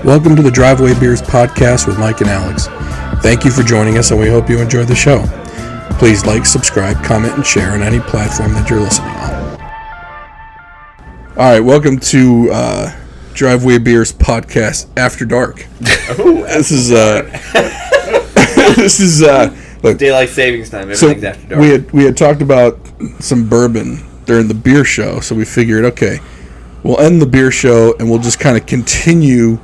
Welcome to the Driveway Beers podcast with Mike and Alex. Thank you for joining us, and we hope you enjoy the show. Please like, subscribe, comment, and share on any platform that you're listening on. All right, welcome to Driveway Beers podcast After Dark. This is look, daylight savings time. Everything's after dark. We had talked about some bourbon during the beer show, so we figured, okay, we'll end the beer show and we'll just kind of continue.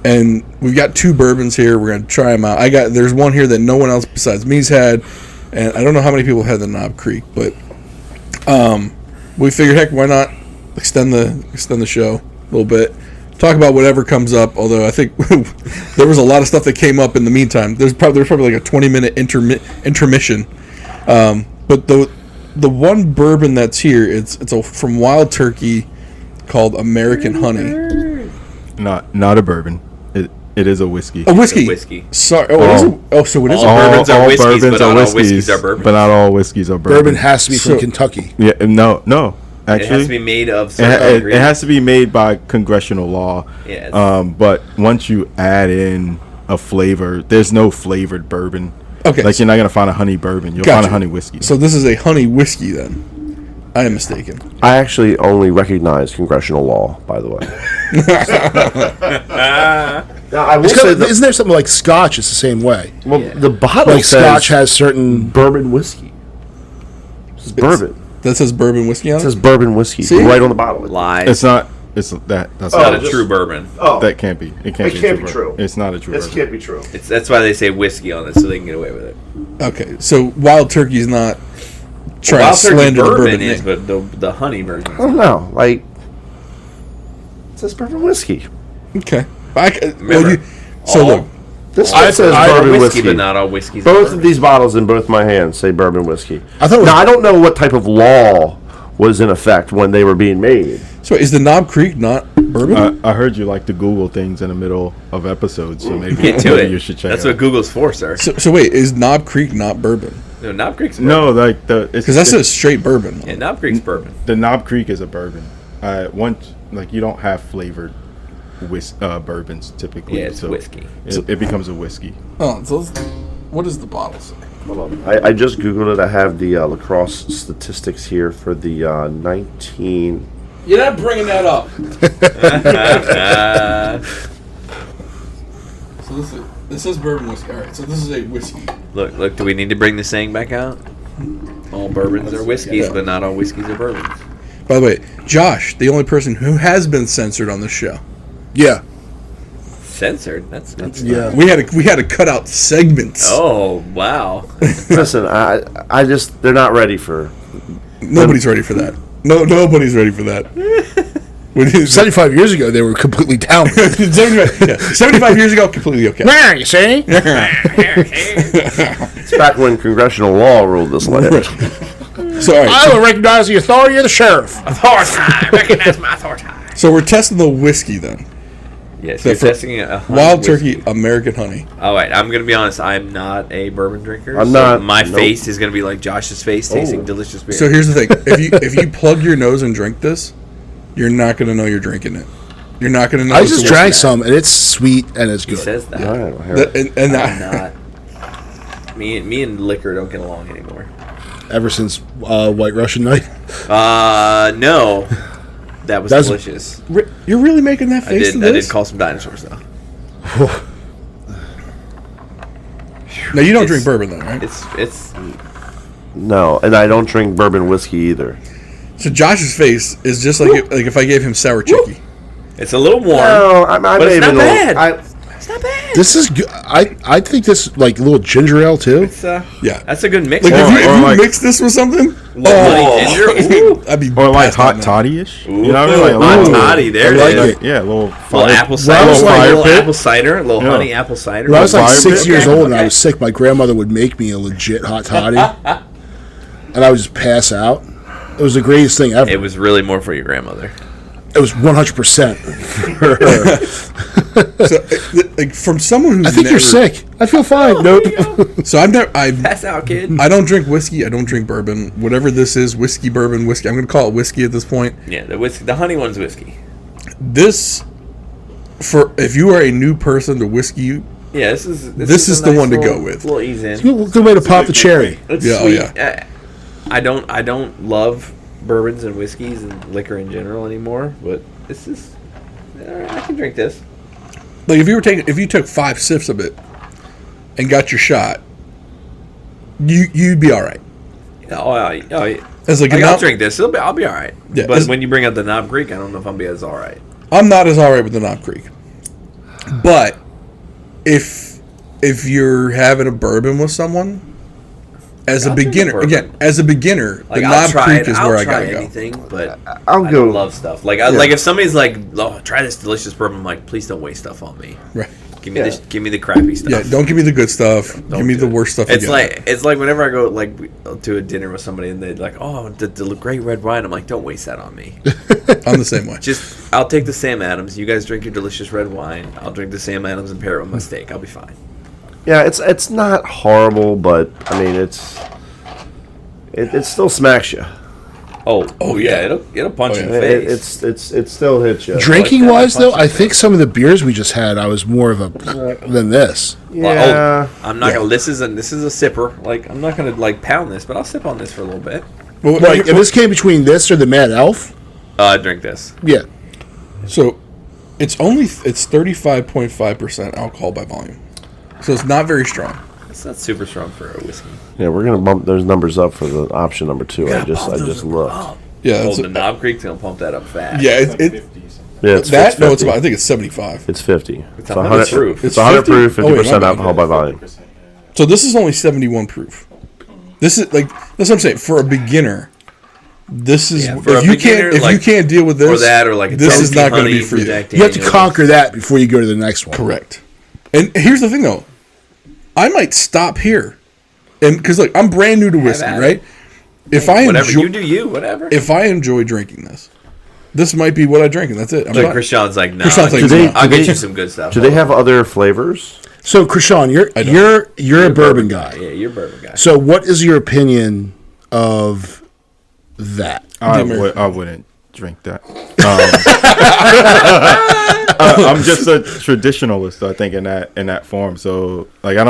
And we've got two bourbons here. We're gonna try them out. There's one here that no one else besides me's had, and I don't know how many people had the Knob Creek, but we figured, heck, why not extend the show a little bit, talk about whatever comes up. Although I think there was a lot of stuff that came up in the meantime. There's probably like a 20-minute intermission. But the one bourbon that's here, it's from Wild Turkey called American Honey. Not a bourbon. It is a whiskey. A whiskey. A whiskey. Sorry. So it is. All bourbons are whiskeys, bourbons but not all whiskeys are bourbons. But not all whiskeys are bourbon. Bourbon has to be from Kentucky. Yeah. No. Actually, it has to be made of. It has to be made by congressional law. Yes. But once you add in a flavor, there's no flavored bourbon. Okay. Like, you're not gonna find a honey bourbon. You'll find a honey whiskey. So this is a honey whiskey then. I am mistaken. I actually only recognize congressional law, by the way. Now, I will say isn't there something like Scotch? It's the same way. Well, Yeah. the bottle Like says Scotch has certain. bourbon whiskey. It's bourbon. That says bourbon whiskey on It it? says bourbon whiskey See? right on the bottle. Lies. It's not. It's that. That's not not a true bourbon. Oh, That can't be. It can't be bourbon. true. It's not a true this bourbon. can't be true. That's why they say whiskey on it, so they can get away with it. Okay, so Wild Turkey's not trying Wild to Turkey slander the bourbon bourbon is, name. but the honey version. I don't know. Like, it says bourbon whiskey. Okay. Remember, Look, This I- one says I- bourbon whiskey, whiskey. but not all whiskeys. Both are of bourbon. these bottles in both my hands say bourbon whiskey. I thought it was- Now, I don't know what type of law was in effect when they were being made. so is the Knob Creek not bourbon? I heard you like to Google things in the middle of episodes, so maybe Get to it. you should check. That's it what out. Google's for, sir. So wait, is Knob Creek not bourbon? No, Knob Creek's bourbon. No, like Because that's a straight bourbon. Yeah, Knob Creek's bourbon. the Knob Creek is a bourbon. You don't have flavored bourbons typically. Yeah, it's whiskey. It becomes a whiskey. Oh, so what does the bottle say? Hold on. I just Googled it. I have the lacrosse statistics here for the 19... You're not bringing that up. So this says bourbon whiskey. All right, so this is a whiskey. Look. Do we need to bring the saying back out? All bourbons are whiskeys, Yeah. but not all whiskeys are bourbons. By the way, Josh, the only person who has been censored on this show. Yeah. Censored. That's Yeah. We had to cut out segments. Oh wow. Listen, I just... They're not ready for... Nobody's ready for that. No, nobody's ready for that. 75 years ago, they were completely down. 75 years ago, completely okay. There, you see? It's back when congressional law ruled this land. So, all right, I will recognize the authority of the sheriff. Authority. Recognize my authority. so we're testing the whiskey then. Yes, So you're for testing a honey Wild whiskey. Turkey American Honey. All right, I'm gonna be honest. I'm not a bourbon drinker. I'm so not. My Nope. face is gonna be like Josh's face, tasting Oh. delicious beer. So here's the thing: if you plug your nose and drink this, you're not gonna know you're drinking it. You're not gonna know. I it's just a drank whiskey. some, and it's sweet and it's he good. says that. All right, here. And I'm not. Me and liquor don't get along anymore. Ever since White Russian Night. No, that was That's- delicious. You're really making that I face did. to I this? did call some dinosaurs though. No, you don't drink bourbon though, right? It's No, and I don't drink bourbon whiskey either. So Josh's face is just like if I gave him sour chicky. it's a little warm. No, I But may it's have not been a little- bad. It's not bad. This is good. I think this like a little ginger ale too. It's Yeah. that's a good mix. Like if you like- mix this with something, honey ginger. Ooh. I'd be Or like passed out hot now. toddy-ish. Ooh. You know what I mean? Like a Hot little- toddy, there I it like is. it. Yeah, a little Little fire. apple When I cider, was like- little pit. apple cider, a little Yeah. honey apple cider. When I was like Fire 6 pit? years old and I Okay. was sick, my grandmother would make me a legit hot toddy, and I would just pass out. It was the greatest thing ever. It was really more for your grandmother. It was 100% for her. So, like from someone who's I think never, you're sick. I feel fine. Nope. So I Pass out, kid. I don't drink whiskey. I don't drink bourbon. Whatever this is, whiskey, bourbon, whiskey. I'm going to call it whiskey at this point. Yeah, the honey one's whiskey. This if you are a new person to whiskey, Yeah, this is the a nice one to go little- with. Little ease in. Good way to pop the cherry. It's Yeah, oh, sweet. yeah. I don't love bourbons and whiskeys and liquor in general anymore, but this is. I can drink this. Like if you took 5 sips of it and got your shot, you'd be all right. It's like I'll drink this. I'll be all right. Yeah, but when you bring up the Knob Creek, I don't know if I'll be as all right. I'm not as all right with the Knob Creek, but if you're having a bourbon with someone, as a I'll drink a beginner, bourbon. again, as a beginner, Like the I'll Knob try Creek it. is I'll where I try gotta go. anything, but I'll I go. don't love stuff. Like like if somebody's like, "Oh, try this delicious bourbon," I'm like, "Please don't waste stuff on me. Right. Give me the crappy stuff." Yeah, don't give me the good stuff. Give me do the it. worst stuff. It's you like whenever I go to a dinner with somebody and they're like, "Oh, the great red wine," I'm like, "Don't waste that on me." I'm the same way. Just I'll take the Sam Adams. You guys drink your delicious red wine. I'll drink the Sam Adams and pair it with my steak. I'll be fine. Yeah, it's not horrible, but I mean it still smacks you. Oh yeah, it'll punch you in the It, face. it still hits you. Drinking that. wise, though, Punch I it. think some of the beers we just had, I was more of a than this. Yeah. I'm not gonna. This is a sipper. Like I'm not gonna like pound this, but I'll sip on this for a little bit. Well, Like, if this came between this or the Mad Elf, I drink this. yeah. so it's 35.5% alcohol by volume, so it's not very strong. It's not super strong for a whiskey. Yeah, we're gonna bump those numbers up for the option number 2. I just looked. Yeah, The Knob Creek's gonna pump that up fast. yeah. It Yeah, it's that no, it's 50. about. I think it's 75. It's 50. It's 100 proof. It's 100 proof, 50? Oh, wait, 50% my alcohol bad. by volume. So this is only 71 proof. This is like that's what I'm saying for a beginner. This is Yeah, for if a you beginner, can't like, you can't deal with this or that, or like a this is Tennessee not going to honey be for from you. Jack You have to Daniels. conquer that before you go to the next one. Correct. And here's the thing though, I might stop here, and because like I'm brand new to whiskey, at it. right? If I Whatever enjoy you do, whatever. if I enjoy drinking this might be what I drink, and that's it. I'm Like not- Krishan's like, no, Krishan's like, Do they- I'll do get they- you some good stuff. Do they have other flavors? So, Krishan, you're a bourbon guy. Yeah, you're a bourbon guy. So, what is your opinion of that? I wouldn't drink that. I'm just a traditionalist, I think, in that form. So, like, I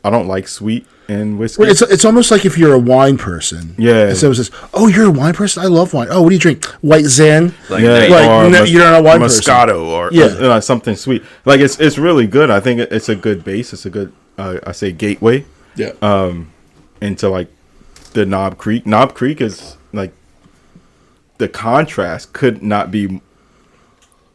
don't like sweet in whiskey. Well, it's almost like if you're a wine person. Yeah. And someone says, "Oh, you're a wine person. I love wine. Oh, what do you drink? White Zen." Like, Yeah, they- Like, or no, you're not a wine person. Moscato or Yeah. something sweet. Like it's really good. I think it's a good base. It's a good I say gateway yeah. into like the Knob Creek. Knob Creek is like the contrast could not be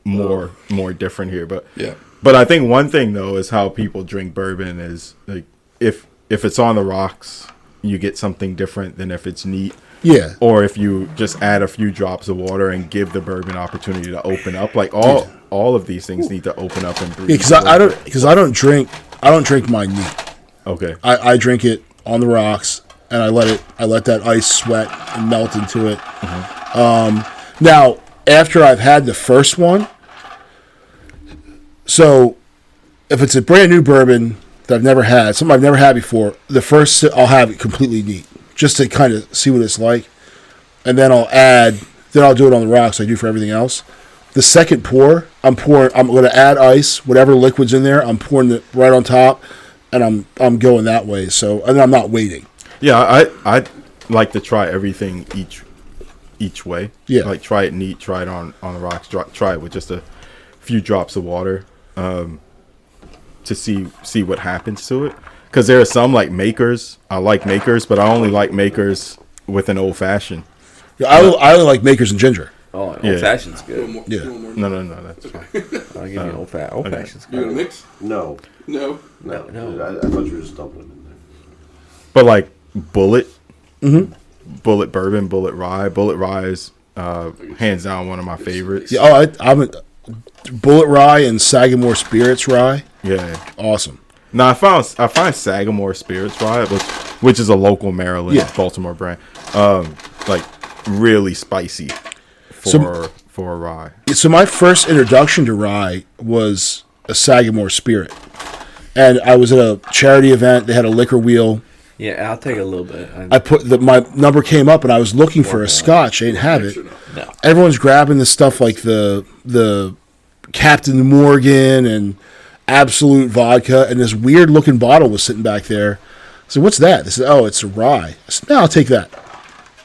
more different here. But Yeah. But I think one thing though is how people drink bourbon is like if it's on the rocks, you get something different than if it's neat. Yeah. Or if you just add a few drops of water and give the bourbon opportunity to open up, like all of these things need to open up and breathe. Because I don't drink mine neat. Okay. I drink it on the rocks and I let that ice sweat and melt into it. Now, after I've had the first one, so if it's a brand new bourbon that I've never had, something I've never had before, the first sip, I'll have it completely neat just to kind of see what it's like, and then I'll do it on the rocks like I do for everything else. The second pour, I'm going to add ice, whatever liquid's in there, I'm pouring it right on top, and I'm going that way. So, and I'm not waiting. Yeah, I like to try everything each way. Yeah. Like try it neat, try it on the rocks, try it with just a few drops of water to see what happens to it. Because there are some like makers. I like makers, but I only like makers with an old fashioned. Yeah, I only like makers and ginger. Oh, old Yeah. fashioned's good. Yeah. No, that's fine. I'll give you old fashioned's You want good. a mix? No. No. No. I thought you were just dumping it in there. But like Bullet bourbon, Bullet rye is hands down one of my favorites. Yeah, I'm a Bullet Rye and Sagamore Spirits Rye. Yeah. Awesome. Now I find Sagamore Spirits Rye, which is a local Maryland, Yeah. Baltimore brand, like really spicy for a rye. So my first introduction to rye was a Sagamore Spirit, and I was at a charity event. They had a liquor wheel. Yeah, I'll take a little bit. I put my number came up, and I was looking for a Scotch. I didn't have it. No. Everyone's grabbing the stuff like the Captain Morgan and Absolute Vodka, and this weird looking bottle was sitting back there. I said, "What's that?" They said, "Oh, it's a rye." I said, "No, I'll take that."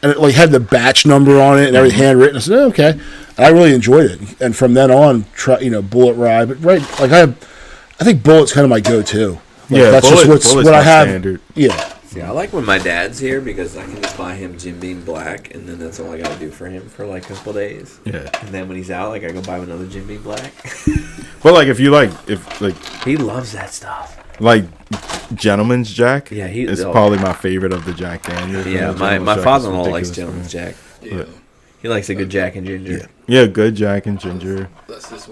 And it like had the batch number on it and everything handwritten. I said, "Oh, okay." And I really enjoyed it. And from then on, Bullet Rye. But like I think Bullet's kind of my go-to. Like, Yeah, that's Bullet's what I have. standard. Yeah. See, I like when my dad's here because I can just buy him Jim Beam Black, and then that's all I gotta do for him for like a couple days. Yeah. And then when he's out, like I go buy him another Jim Beam Black. But like if He loves that stuff. like Gentleman's Jack, Yeah, it's probably my favorite of the Jack Daniels. Yeah, my father-in-law likes Gentleman's Jack. Yeah. He likes a good Jack and Ginger. Yeah, good Jack and Ginger.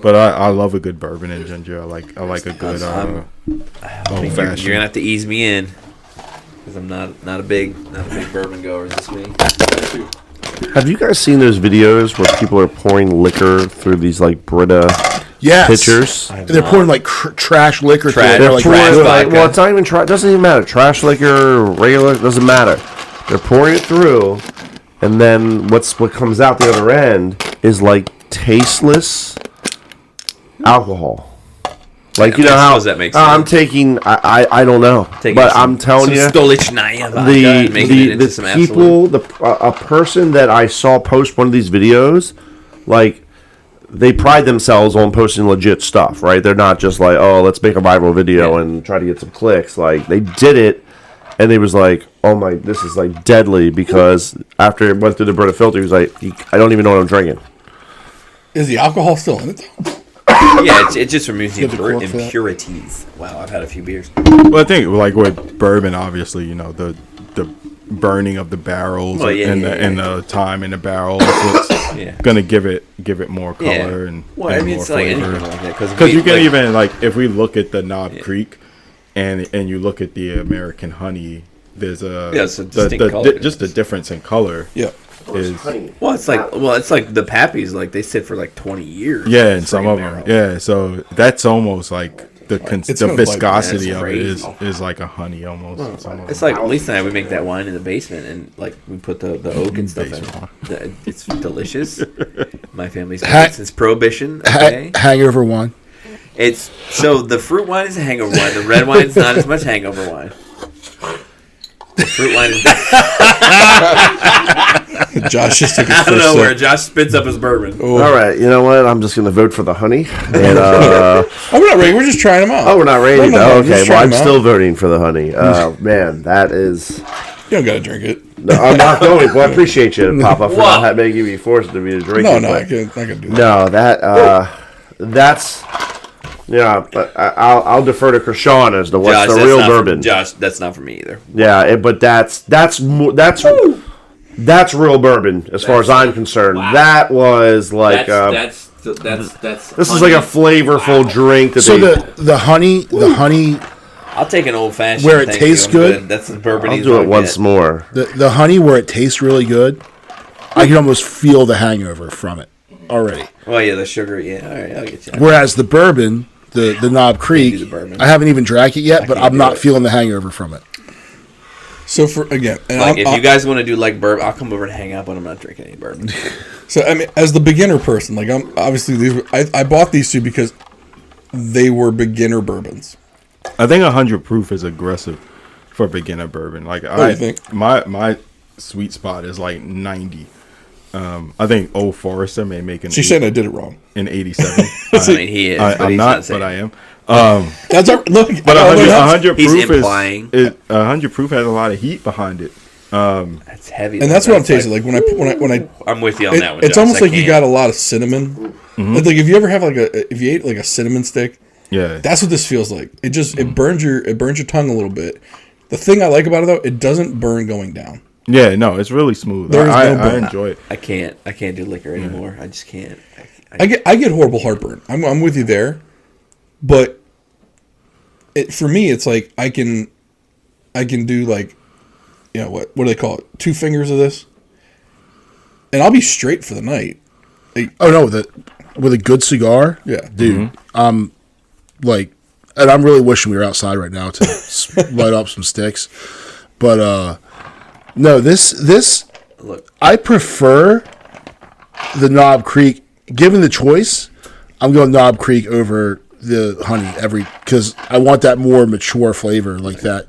But I love a good bourbon and ginger. I like a good I mean, old you're fashioned. gonna have to ease me in because I'm not a big bourbon goer. Is this me? Have you guys seen those videos where people are pouring liquor through these like Brita Yes. pitchers? And they're pouring like trash liquor through Trash- it. They're like, trash "Ugh." vodka. Well, it's not even it doesn't even matter. Trash liquor, regular, doesn't matter. They're pouring it through, and then what comes out the other end is like tasteless alcohol. Like you know how does that make I'm sense? taking I don't know, but I'm telling you Stolichnaya vodka the and making it into the some people a person that I saw post one of these videos, like they pride themselves on posting legit stuff, right? They're not just like, oh, let's make a viral video and try to get some clicks. Like they did it, and they was like, oh my, this is like deadly because after it went through the Brita filter, he was like, I don't even know what I'm drinking. Is the alcohol still in it though? Yeah, it just removes the You have the cork for that? impurities. Wow, I've had a few beers. Well, I think like with bourbon, obviously, the burning of the barrels and the time in the barrel is what's gonna give it more color and Well, I mean, more it's like flavor. anything like that Because you can even like if we look at the Knob Creek, and you look at the American honey, there's it's a distinct color. just the difference in color. Yeah. Is Well, it's like the Pappies. Like they sit for like 20 years. yeah, and some of them, yeah. So that's almost like the It's the gonna like- viscosity that's of it crazy. is like a honey almost. in some of It's them. like Lisa and I, we make that wine in the basement, and like we put the oak and stuff in. It's delicious. My family's made it since Prohibition. Okay, hangover wine. it's so the fruit wine is a hangover wine. The red wine is not as much hangover wine. The fruit wine is. Josh just took his I don't first know where sip. Josh spits up his bourbon. All right, you know what? I'm just gonna vote for the honey. And Oh, we're not ready. We're just trying them out. oh, we're not ready. No, No, just okay, try well, I'm 'em out. still voting for the honey. Man, that is. You don't gotta drink it. No, I'm not going. Well, I appreciate you, Papa, for not making me forced to be to drink No, it. no, but- I can do that. No, that's but I'll defer to Krishan as to what's Josh, the that's real not for- bourbon. Josh, that's not for me either. Yeah, but that's real bourbon as far as I'm concerned. Wow. That was like That's this is like a flavorful drink that So they. the honey, I'll take an old fashioned. Where it tastes good? That's the bourbon. I'll do it once more. the honey where it tastes really good, I can almost feel the hangover from it already. Oh yeah, the sugar. Yeah, all right, I'll get you. Whereas the bourbon, the Knob Creek, do the bourbon. I haven't even drank it yet, but can't I'm do not it. feeling the hangover from it. So for again, and Like if you guys want to do like bourbon, I'll come over and hang out, but I'm not drinking any bourbon. so I mean, as the beginner person, like I'm obviously I bought these two because they were beginner bourbons. I think 100 proof is aggressive for beginner bourbon. Like What do you think? My sweet spot is like 90. I think Old Forester may make an She said I did it wrong. in 87. I mean, he is. but I'm he's not, saying but I it. am. That's our look. But I don't know, 100 He's proof implying. is 100 proof has a lot of heat behind it. That's heavy. and that's what I'm tasting. Like when I I'm with you on that one. it's Josh. almost I like you can't. got a lot of cinnamon. Like if you ever have if you ate like a cinnamon stick, Yeah. that's what this feels like. It burns your tongue a little bit. The thing I like about it though, it doesn't burn going down. Yeah, no, it's really smooth. There is I no burn. enjoy it. I can't do liquor anymore. I just can't. I get horrible heartburn. I'm with you there, but for me it's like I can do like, you know what do they call it? 2 fingers of this, and I'll be straight for the night. Oh no, with a good cigar, Yeah, dude. Like, and I'm really wishing we were outside right now to light up some sticks. But no, this Look, I prefer the Knob Creek. Given the choice, I'm going Knob Creek over the honey because I want that more mature flavor like that.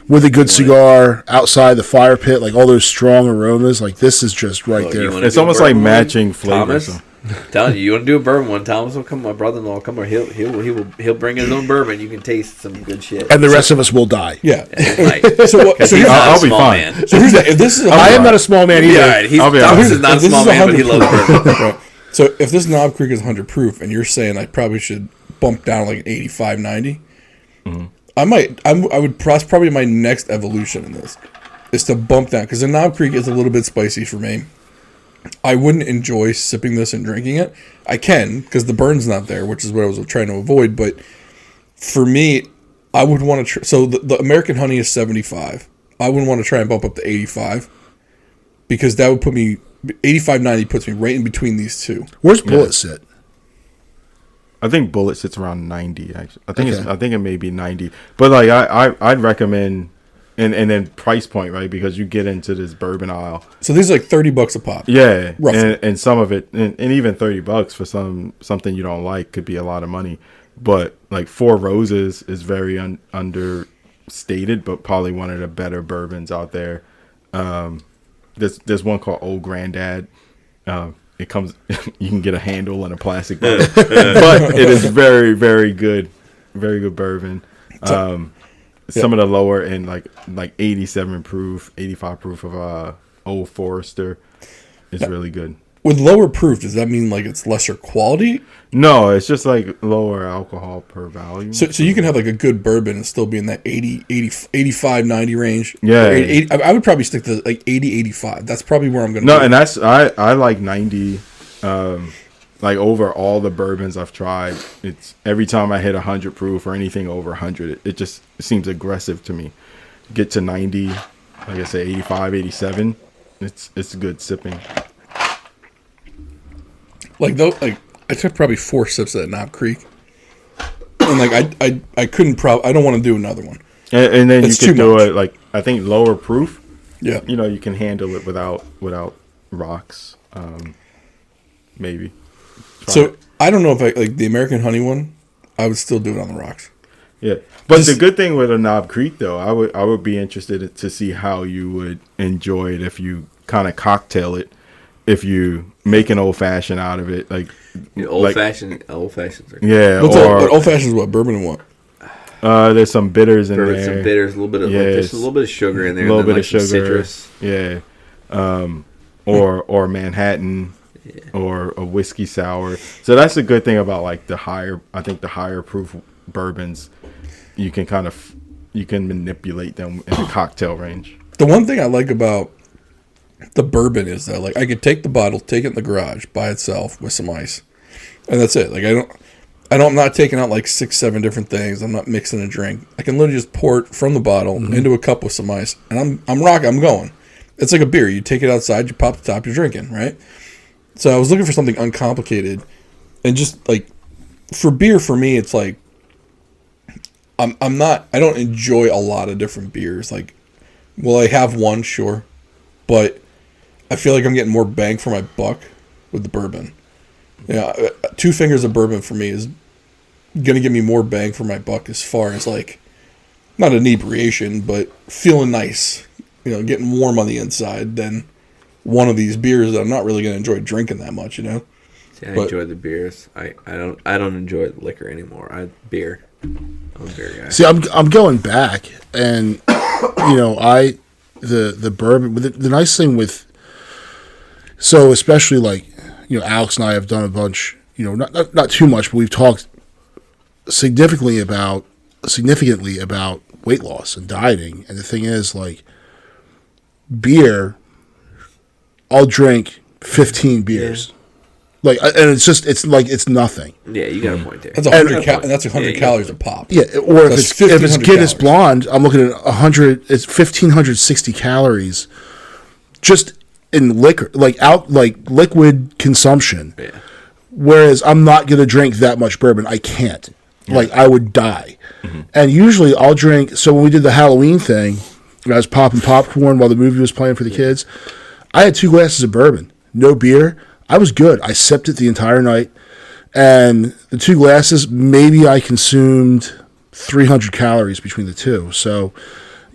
With a good cigar outside the fire pit, like all those strong aromas, like this is just right there. It's almost like matching flavors. Thomas, telling you want to do a bourbon one. Thomas will come. My brother-in-law will come, or he'll bring his own bourbon. You can taste some good shit. And the rest of us will die. Yeah. So I'll be fine. Man. So here's if this is I am not a small man either. Yeah, I'll be Thomas honest. is not a small man, but he loves bourbon. Right. So if this Knob Creek is 100 proof, and you're saying I probably should bump down like an 85, 90, that's probably my next evolution in this, is to bump down, because the Knob Creek is a little bit spicy for me. I wouldn't enjoy sipping this and drinking it. I can, because the burn's not there, which is what I was trying to avoid, but for me, I would want to, so the American Honey is 75. I wouldn't want to try and bump up to 85, because that would put me, 85, 90 puts me right in between these two. Where's Bullet sit? I think Bullet sits around 90. Actually, I think it may be 90. But like I'd recommend, and then price point, right? Because you get into this bourbon aisle. So these are like $30 a pop. Yeah, roughly. and some of it, and even $30 for something you don't like could be a lot of money. But like Four Roses is very understated, but probably one of the better bourbons out there. There's one called Old Granddad. It comes, you can get a handle and a plastic bottle, but it is very, very good bourbon. Some of the lower end, like 87 proof, 85 proof of Old Forester is really good. With lower proof, does that mean like it's lesser quality? No, it's just like lower alcohol per volume. So you can have like a good bourbon and still be in that 80, 85, 90 range. Yeah. 80, I would probably stick to like 80, 85. That's probably where I'm going to No, and that's, I like 90, like over all the bourbons I've tried. It's every time I hit 100 proof or anything over 100, it just seems aggressive to me. Get to 90, like I say, 85, 87, it's good sipping. like I took probably 4 sips at Knob Creek, and like I couldn't I don't want to do another one. And then It's you can too do much. it like, I think lower proof. Yeah. You know, you can handle it without rocks. Maybe. So I don't know if I like the American Honey one. I would still do it on the rocks. Yeah, but the good thing with a Knob Creek though, I would be interested to see how you would enjoy it if you kind of cocktail it. If you make an old fashioned out of it, like Old fashions. yeah, But old fashioned is what, bourbon and what? There's some bitters in There. there. Some bitters, a little bit of just a little bit of sugar in there. A little bit like of sugar, citrus. Yeah, or Manhattan, or a whiskey sour. So that's the good thing about like the higher proof bourbons. You can manipulate them in the cocktail range. The one thing I like about the bourbon is that like I could take the bottle, take it in the garage by itself with some ice, and that's it. Like I'm not taking out like 6, 7 different things. I'm not mixing a drink. I can literally just pour it from the bottle into a cup with some ice, and I'm rocking. I'm going. It's like a beer. You take it outside, you pop the top, you're drinking, right? So I was looking for something uncomplicated, and just like for beer, for me, it's like I don't enjoy a lot of different beers. Like, will I have one? Sure, but I feel like I'm getting more bang for my buck with the bourbon. Yeah, 2 fingers of bourbon for me is gonna give me more bang for my buck as far as like not inebriation, but feeling nice. You know, getting warm on the inside than one of these beers that I'm not really gonna enjoy drinking that much. You know. See, I enjoy the beers. I don't enjoy liquor anymore. Beer. I'm a beer guy. See, I'm going back, and you know, the bourbon. The nice thing with, so especially like, you know, Alex and I have done a bunch. You know, not too much, but we've talked significantly about weight loss and dieting. And the thing is, like, beer, I'll drink 15 beers. Yeah. Like, and it's nothing. Yeah, you got a point there. That's 100 calories a pop. Yeah, or if it's Guinness Blonde, I'm looking at 100. It's 1,560 calories, just in liquor, like liquid consumption. Yeah. Whereas I'm not gonna drink that much bourbon. I can't. Yeah. Like, I would die. Mm-hmm. And usually I'll drink. So when we did the Halloween thing, I was popping popcorn while the movie was playing for the kids. I had 2 glasses of bourbon, no beer. I was good. I sipped it the entire night, And the 2 glasses, maybe I consumed 300 calories between the two. So,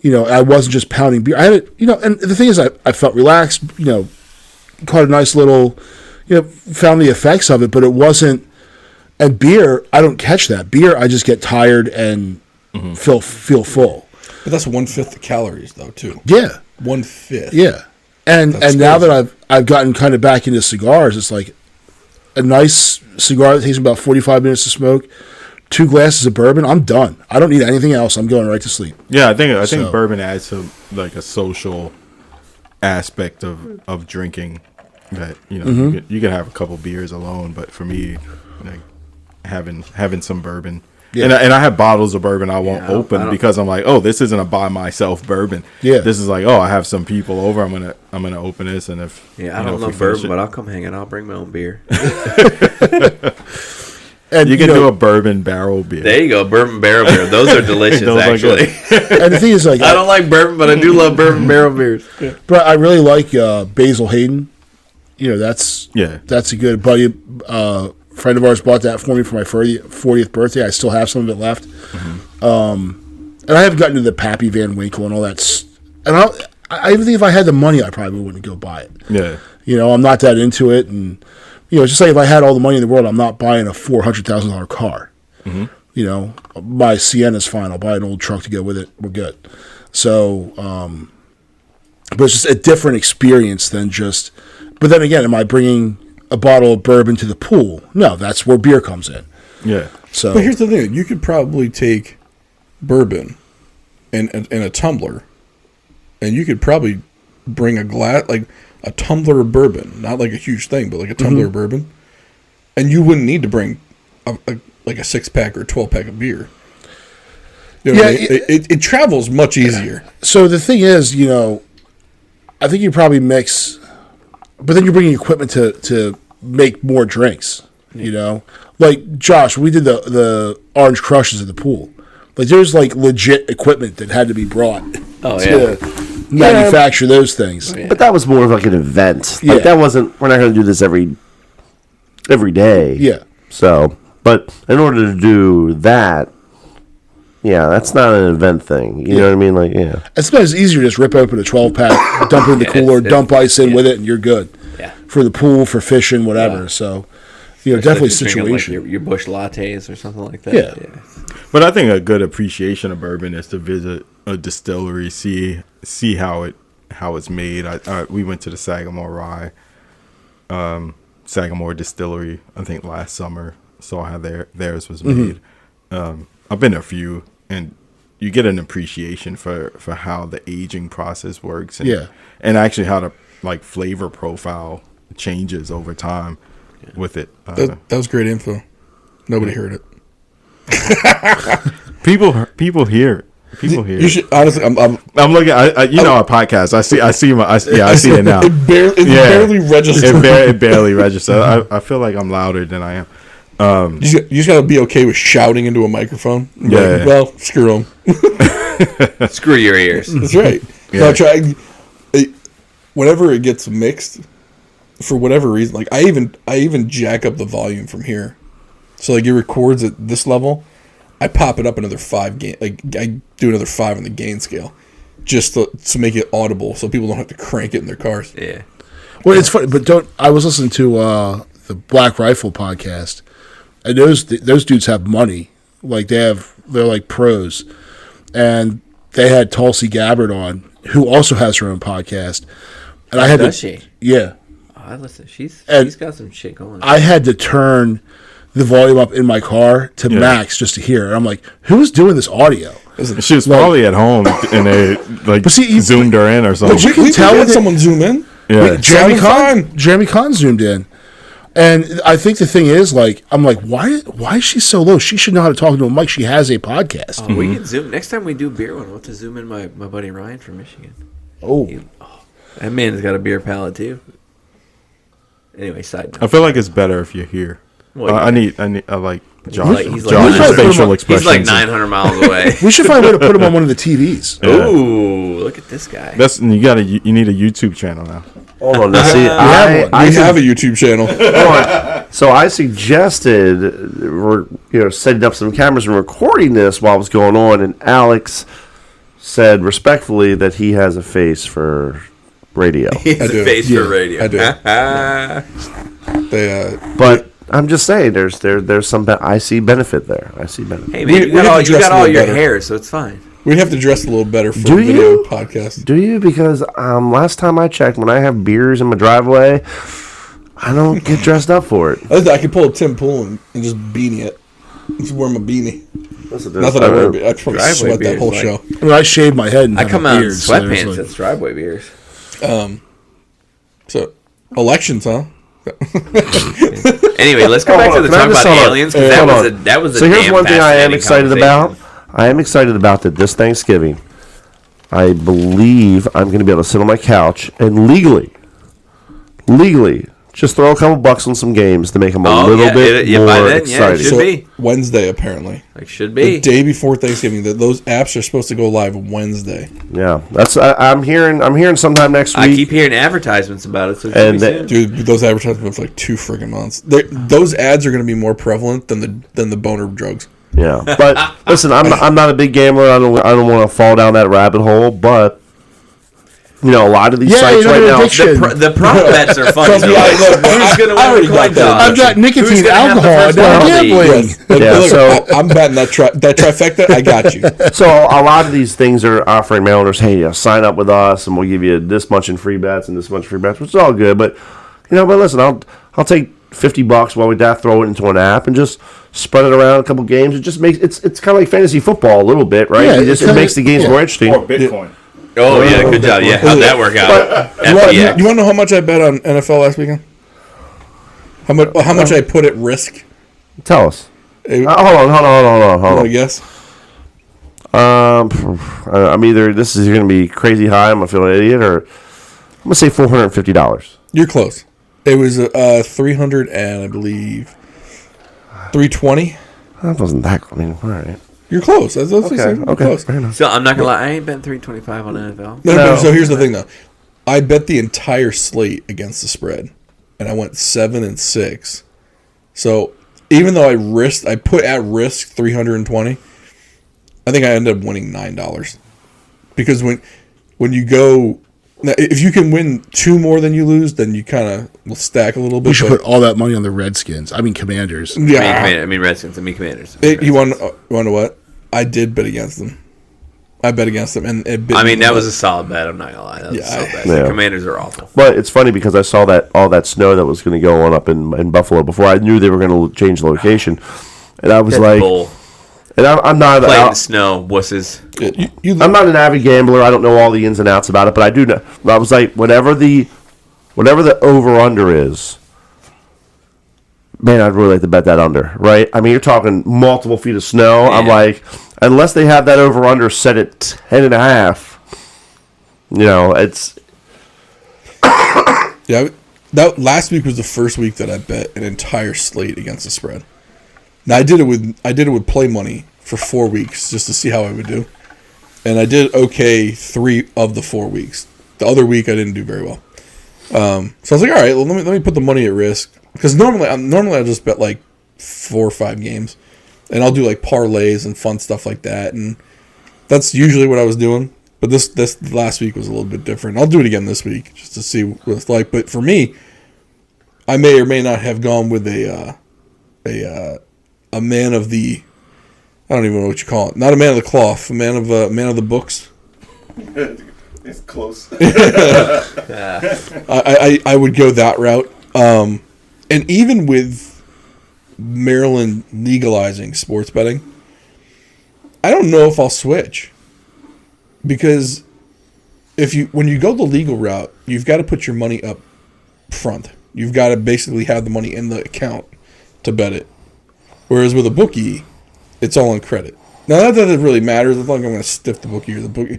I wasn't just pounding beer. I had it, and the thing is, I felt relaxed, caught a nice little, found the effects of it, but it wasn't. And beer, I don't catch that. Beer, I just get tired and feel full. But that's 1/5 the calories, though, too. Yeah. 1/5. Yeah. And now that I've gotten kind of back into cigars, it's like a nice cigar that takes about 45 minutes to smoke, 2 glasses of bourbon, I'm done. I don't need anything else. I'm going right to sleep. Yeah, I think bourbon adds to like a social aspect of drinking that you can have a couple beers alone, but for me, like having some bourbon. Yeah. And I have bottles of bourbon I won't open because I'm like, oh, this isn't a by myself bourbon. Yeah, this is like, oh, I have some people over. I'm gonna open this, and if I don't love bourbon, but I'll come hang and I'll bring my own beer. And you can do a bourbon barrel beer. There you go, bourbon barrel beer. Those are delicious, actually. And the thing is, like, I don't like bourbon, but I do love bourbon barrel beers. Yeah. But I really like Basil Hayden. That's a good buddy. Friend of ours bought that for me for my 40th birthday. I still have some of it left. And I haven't gotten into the Pappy Van Winkle and all that. And I even think if I had the money, I probably wouldn't go buy it. Yeah. I'm not that into it. And, it's just like if I had all the money in the world, I'm not buying a $400,000 car. My Sienna's fine. I'll buy an old truck to go with it. We're good. So, but it's just a different experience than just. But then again, am I bringing a bottle of bourbon to the pool? No, that's where beer comes in. Yeah. So, but here's the thing: you could probably take bourbon in a tumbler, and you could probably bring a glass, like a tumbler of bourbon, not like a huge thing, but like a tumbler of bourbon, and you wouldn't need to bring like a 6-pack or a 12-pack of beer. It travels much easier. So the thing is, I think you probably mix. But then you're bringing equipment to make more drinks, Like, Josh, we did the Orange Crushes at the pool. Like, there's, like, legit equipment that had to be brought to manufacture those things. But that was more of, like, an event. Like, that wasn't... We're not going to do this every day. Yeah. So, but in order to do that, that's not an event thing. You know what I mean? Like, It's sometimes easier to just rip open a 12-pack, dump it in the cooler, dump ice in with it, and you're good. Yeah. For the pool, for fishing, whatever. Yeah. So, definitely situation. Like your bush lattes or something like that. Yeah. But I think a good appreciation of bourbon is to visit a distillery, see how it's made. We went to the Sagamore Rye, Sagamore Distillery, I think last summer. Saw how theirs was made. I've been to a few. And you get an appreciation for how the aging process works, and actually how the flavor profile changes over time with it. That was great info. Nobody heard it. People hear it. People hear. You should honestly. I'm looking. Our podcast. I see it now. It barely registers. It barely registers. I feel like I'm louder than I am. You just gotta be okay with shouting into a microphone. Yeah. Well, screw them. Screw your ears. That's right. Yeah. Whenever it gets mixed, for whatever reason, like I even jack up the volume from here, so like it records at this level. I pop it up another 5 gain. Like I do another 5 on the gain scale, just to make it audible, so people don't have to crank it in their cars. Yeah. Well, it's funny, but I was listening to the Black Rifle podcast. And those dudes have money, like they're like pros, and they had Tulsi Gabbard on, who also has her own podcast. And I had Does she? Yeah. Oh, I listen. She's got some shit going on. I had to turn the volume up in my car to max just to hear it. And I'm like, who's doing this audio? She was probably at home and they zoomed her in or something. But you can tell when someone zoom in. Yeah. Jeremy Kahn zoomed in. And I think the thing is, I'm like, why is she so low? She should know how to talk into a mic. She has a podcast. We can zoom. Next time we do beer one, we'll have to zoom in my buddy Ryan from Michigan. That man's got a beer palate too. Anyway, side note. I feel like it's better if you're here. I like Josh's facial expressions. He's like 900 miles away. We should find a way to put him on one of the TVs. Ooh, look at this guy. You need a YouTube channel now. Hold on. Now, see, We have a YouTube channel. So I suggested we're setting up some cameras and recording this while it was going on, and Alex said respectfully that he has a face for radio. He has a face for radio. I do. But I'm just saying, there's some. I see benefit there. I see benefit. Hey man, you got all your hair, so it's fine. We have to dress a little better for Do a video you? podcast. Do you? Because last time I checked, when I have beers in my driveway, I don't get dressed up for it. I could pull a Tim Pool and just beanie it. Just wear my beanie. Listen, Not that I wear a beanie. I'd probably sweat that whole show. I mean, I shave my head and I have come a out in beard, so there's sweatpants. like- That's driveway beers. So, elections, huh? Anyway, let's go back to the talk about aliens, because that was a So here's damn one thing I am fascinating excited about. conversation. I am excited about that this Thanksgiving, I believe I'm going to be able to sit on my couch and legally, just throw a couple bucks on some games to make them a little bit more by then, it exciting. should be. Wednesday, apparently. Like, should The be. day before Thanksgiving. Those apps are supposed to go live Wednesday. Yeah, that's I'm hearing sometime next I week. keep hearing advertisements about it, so it And should be soon. Dude, those advertisements for like 2 friggin' months. Those ads are going to be more prevalent than the boner drugs. Yeah, but listen, I'm not a big gambler. I don't want to fall down that rabbit hole. But a lot of these sites you're right not now. addiction. The prop bets are funny. Trust me, Who's going to I win the already coin got that. toss? I've got Who's nicotine, gonna have the alcohol, first and penalty? gambling. Yeah, so I'm betting that trifecta. I got you. So a lot of these things are offering mailers, hey, sign up with us, and we'll give you this much in free bets and this much free bets, which is all good. But but listen, I'll take $50 while we throw it into an app and just spread it around a couple games. It just makes it's kind of like fantasy football a little bit, right? Yeah, it makes the games more interesting. Or Bitcoin. Oh, yeah, good job. Yeah, how'd that work out? You want FTX. to know how much I bet on NFL last weekend? How much I put at risk? Tell us. Hey, Hold on. want to guess? I'm either this is going to be crazy high, I'm going to feel an idiot, or I'm going to say $450. You're close. It was 300 and I believe 320. That wasn't that. I mean, all right. You're close. That's what I'm saying. You're close. Fair enough. So I'm not going to lie. I ain't betting 325 on NFL. No. So here's the thing, though. I bet the entire slate against the spread, and I went 7-6. So even though I put at risk 320. I think I ended up winning $9 because when you go, if you can win 2 more than you lose, then you kind of will stack a little bit. We should put all that money on the Redskins. I mean, Commanders. Yeah, I mean Redskins. I mean Commanders. you want to know what? I did bet against them. I bet against them, and it bit I me mean in the that butt. was a solid bet. I'm not gonna lie. That was a solid bet. Yeah. The Commanders are awful. But it's funny because I saw that all that snow that was going to go on up in Buffalo before I knew they were going to change location, and I was like, Bull. and I'm not Play in the snow, wusses. I'm not an avid gambler. I don't know all the ins and outs about it, but I do know. I was like, whatever the over under is, man, I'd really like to bet that under, right? I mean, you're talking multiple feet of snow. Yeah. I'm like, unless they have that over under set at 10.5, it's Yeah, that last week was the first week that I bet an entire slate against the spread. Now I did it with play money for 4 weeks just to see how I would do, and I did okay 3 of the 4 weeks. The other week I didn't do very well. So I was like, all right, well, let me put the money at risk because normally I'll just bet like 4 or 5 games, and I'll do like parlays and fun stuff like that, and that's usually what I was doing. But this last week was a little bit different. I'll do it again this week just to see what it's like. But for me, I may or may not have gone with a man of the, I don't even know what you call it. Not a man of the cloth, a man of the books. It's close. I would go that route. And even with Maryland legalizing sports betting, I don't know if I'll switch. Because when you go the legal route, you've got to put your money up front. You've got to basically have the money in the account to bet it. Whereas with a bookie, it's all on credit. Now that doesn't really matter. As long as I'm going to stiff the bookie or the bookie,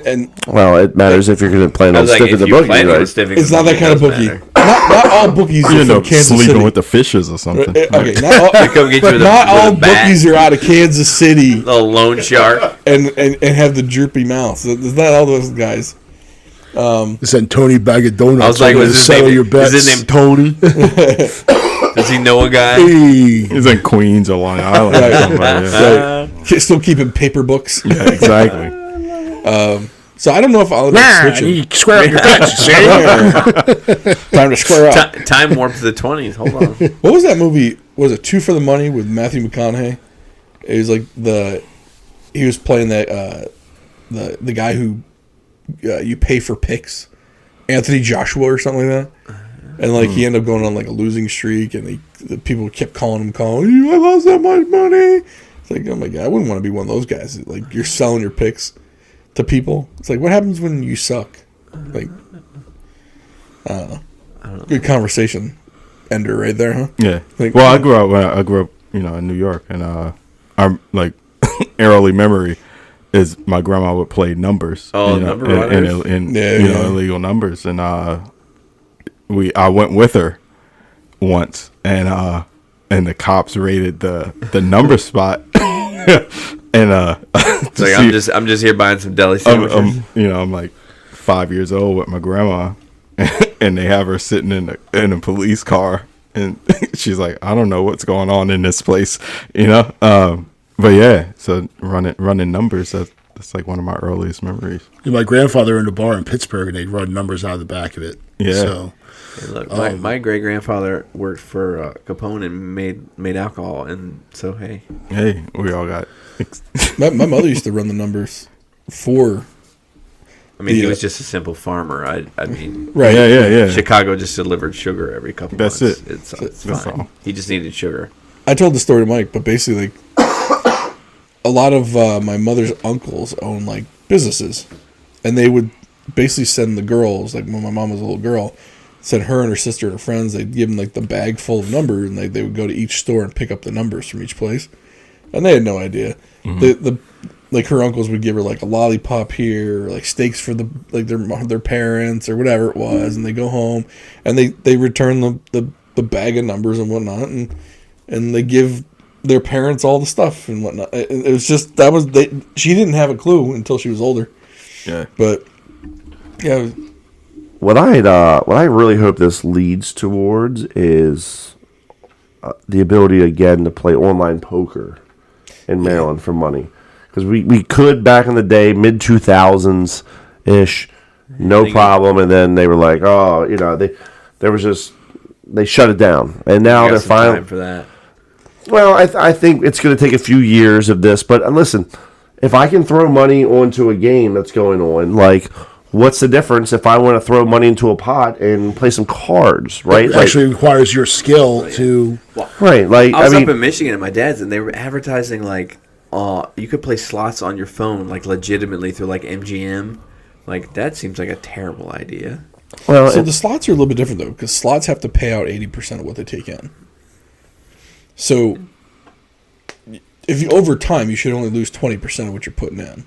and well, it matters if you're going to plan on stiffing the bookie, right? it's not that kind of bookie. Not all bookies You are end from up Kansas sleeping City. with the fishes or something. Okay, not all, Come get you with not all with a bat. bookies are out of Kansas City Little loan shark. and have the droopy mouth. So there's not all those guys. They send Tony bag of donuts. I was like, to settle your bets. is his name Tony? Does he know a guy? Hey. He's in Queens or Long Island. Or something like that. Still keeping paper books. Yeah, exactly. So I don't know if I'll end up switching. You square up your bets, you see? Time to square up. Time warp to the 20s. Hold on. What was that movie? Was it 2 for the Money with Matthew McConaughey? It was like he was playing that the guy who you pay for picks, Anthony Joshua or something like that. And like he ended up going on like a losing streak, and the people kept calling, I lost that much money. It's like, oh my God, I wouldn't want to be one of those guys. Like, you're selling your picks to people. It's like, what happens when you suck? Like, I don't know. Good conversation ender right there, huh? Yeah. Like, Well, I grew up, in New York, and I'm like early memory is my grandma would play numbers. Oh, number runners? Illegal numbers, and I went with her once, and the cops raided the number spot, and It's like, I'm just here buying some deli sandwiches. I'm like 5 years old with my grandma, and they have her sitting in a police car, and she's like, I don't know what's going on in this place, But yeah, so running numbers, that's like one of my earliest memories. My grandfather owned a bar in Pittsburgh, and they'd run numbers out of the back of it. Yeah. So, Hey, look, my great grandfather worked for Capone and made alcohol, and so hey, we all got. my mother used to run the numbers for. I mean, he was just a simple farmer. I mean, Right. Yeah. Chicago just delivered sugar every couple That's months. it. It's That's fine. all. He just needed sugar. I told the story to Mike, but basically, like, a lot of my mother's uncles own like businesses, and they would basically send the girls, like when my mom was a little girl, send her and her sister and her friends. They'd give them like the bag full of numbers, and they would go to each store and pick up the numbers from each place, and they had no idea. The like her uncles would give her like a lollipop here, or like steaks for their parents or whatever it was, and they go home and they return the bag of numbers and whatnot, and they give their parents all the stuff and whatnot. It was just she didn't have a clue until she was older. Yeah. But yeah, What I really hope this leads towards is the ability again to play online poker in Maryland for money, because we could back in the day, mid 2000s ish, no problem, and then they were like, they shut it down, and now they're finally time for that. Well, I think it's going to take a few years of this, but listen, if I can throw money onto a game that's going on, like, what's the difference if I want to throw money into a pot and play some cards, right? it actually requires your skill to. Right, like I was up in Michigan at my dad's, and they were advertising like, you could play slots on your phone, like legitimately through like MGM. Like, that seems like a terrible idea. well, so the slots are a little bit different though, because slots have to pay out 80% of what they take in. So if you over time, you should only lose 20% of what you're putting in,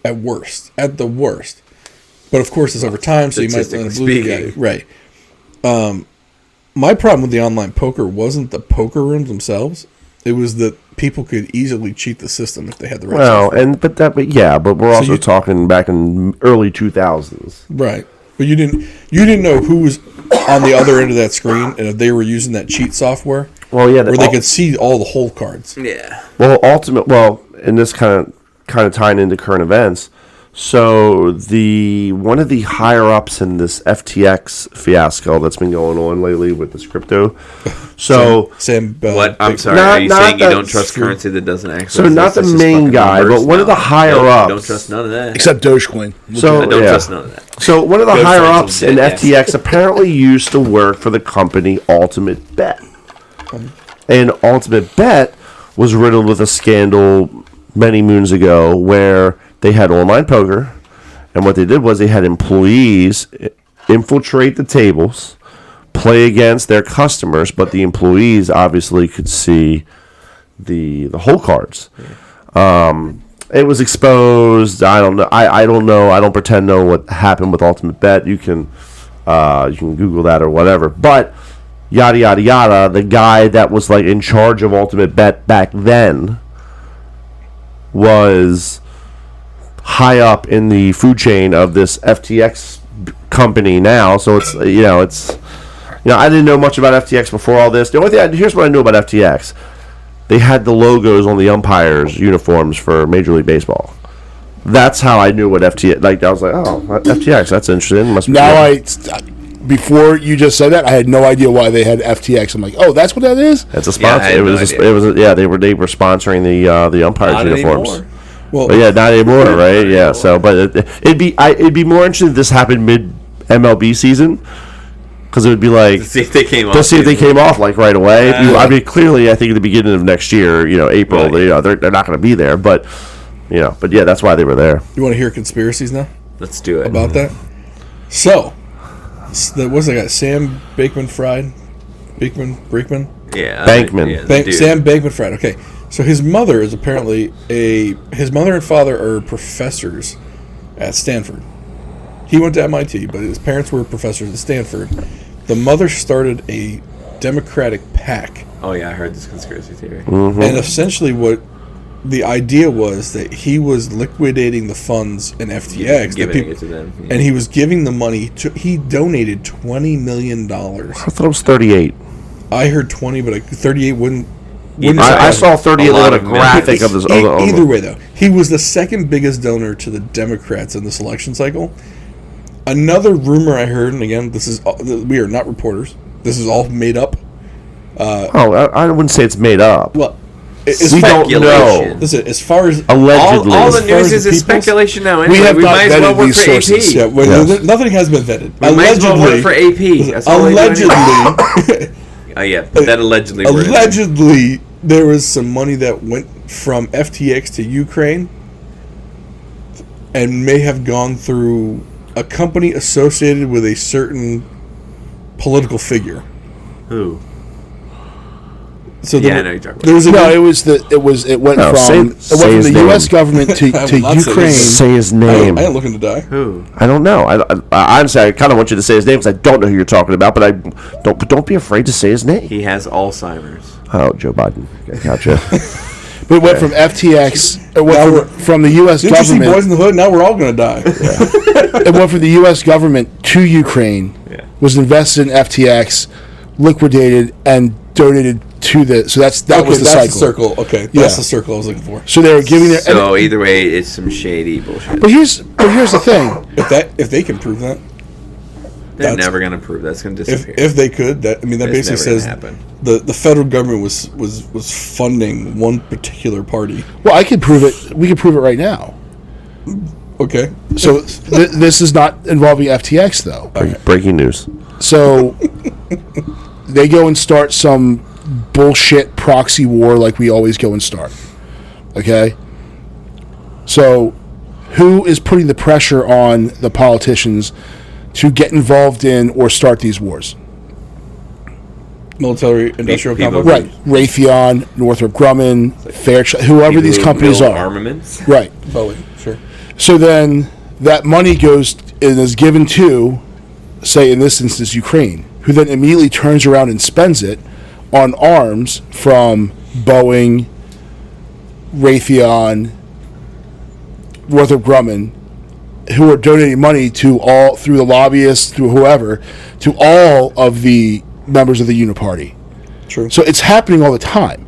at the worst. But of course, it's over time, so you might land a blue guy. Right. My problem with the online poker wasn't the poker rooms themselves; it was that people could easily cheat the system if they had the right. but we're also talking back in early 2000s, right? But you didn't know who was on the other end of that screen, and if they were using that cheat software. Well, yeah, where they could see all the hole cards. Yeah. Well, and this kind of tying into current events. So one of the higher ups in this FTX fiasco that's been going on lately with this crypto. So Sam what? I'm sorry. Are you saying you don't trust currency that doesn't actually? So not the main guy, but one of the higher ups. Don't trust none of that. Except Dogecoin. So I don't trust none of that. So one of the higher ups in FTX apparently used to work for the company Ultimate Bet. And Ultimate Bet was riddled with a scandal many moons ago where they had online poker, and what they did was they had employees infiltrate the tables, play against their customers, but the employees obviously could see the hole cards. It was exposed. I don't know. I don't know. I don't pretend to know what happened with Ultimate Bet. You can Google that or whatever, but. Yada yada yada. The guy that was like in charge of Ultimate Bet back then was high up in the food chain of this FTX company now. So it's I didn't know much about FTX before all this. The only thing here's what I knew about FTX: they had the logos on the umpires' uniforms for Major League Baseball. That's how I knew what FTX. Like I was like, oh, FTX. That's interesting. Must be Now before you just said that, I had no idea why they had FTX. I'm like, oh, that's what that is. It's a sponsor. Yeah, It was. They were sponsoring the umpires' Not uniforms. anymore. Well, But yeah, not anymore, right? Yeah. So, but it'd be more interesting if this happened mid MLB season, because it would be like To see if they came off. to see if they came off like right away. Yeah. I mean, clearly, I think at the beginning of next year, April, Right. they're not going to be there. But but yeah, that's why they were there. you want to hear conspiracies now Let's do it. about that? So, what's that guy? Sam Bankman-Fried? Brakeman? Yeah. Bankman. Yeah, the dude. Sam Bankman-Fried. Okay, so his mother is apparently his mother and father are professors at Stanford. He went to MIT, but his parents were professors at Stanford. The mother started a Democratic PAC, Oh yeah, I heard this conspiracy theory. and essentially what the idea was that he was liquidating the funds in FTX, that Giving people- it to them. Yeah. and he was giving the money to. He donated $20 million. I thought it was 38. I heard 20, but 38 wouldn't. Either I way, saw 38 a lot on a of graphic of this. Either way, though, he was the second biggest donor to the Democrats in this election cycle. Another rumor I heard, and again, we are not reporters. This is all made up. I wouldn't say it's made up. Well, We don't know. Speculation. Listen, as far as Allegedly. All the As far as news is the people's- speculation now. We Anyway, have we not might as well vetted work these for sources. yeah, AP. Yes. nothing has been vetted. We might as well work for AP. That's all they do anyway. Allegedly, Oh yeah, but that allegedly. word in there. allegedly, there was some money that went from FTX to Ukraine, and may have gone through a company associated with a certain political figure. Who? So Yeah, I there, know you're talking about. there was a No, it went No, from say the his U.S. name. government to I will not say Ukraine. his Say his I name. ain't looking to die. Who? I don't know. I honestly, I kind of want you to say his name because I don't know who you're talking about. But don't be afraid to say his name. He has Alzheimer's. Oh, Joe Biden. Okay, gotcha. But it went from FTX. It went from the U.S. Didn't you see Boys government. in the Hood? Now we're all going to die. It went from the U.S. government to Ukraine. Yeah. Was invested in FTX, liquidated, and donated to the. So that was the that's cycle. the circle. Okay, that's Yeah. the circle I was looking for. So they were giving their. So either way, it's some shady bullshit. But here's the thing. If they can prove that, They're that's- never gonna prove that's gonna disappear. if they could, that It's basically never says gonna happen. the federal government was funding one particular party. Well, I can prove it. We can prove it right now. Okay, So this is not involving FTX though. Breaking news. So they go and start some bullshit proxy war like we always go and start. Okay? So who is putting the pressure on the politicians to get involved in or start these wars? military industrial People- complex. Right. Raytheon, Northrop Grumman, Fairchild, whoever People these who companies build are. Armaments. Right. Boeing, sure. So then that money goes and is given to, say in this instance, Ukraine, who then immediately turns around and spends it on arms from Boeing, Raytheon, Northrop Grumman, who are donating money to all, through the lobbyists, through whoever, to all of the members of the Uniparty. True. So it's happening all the time.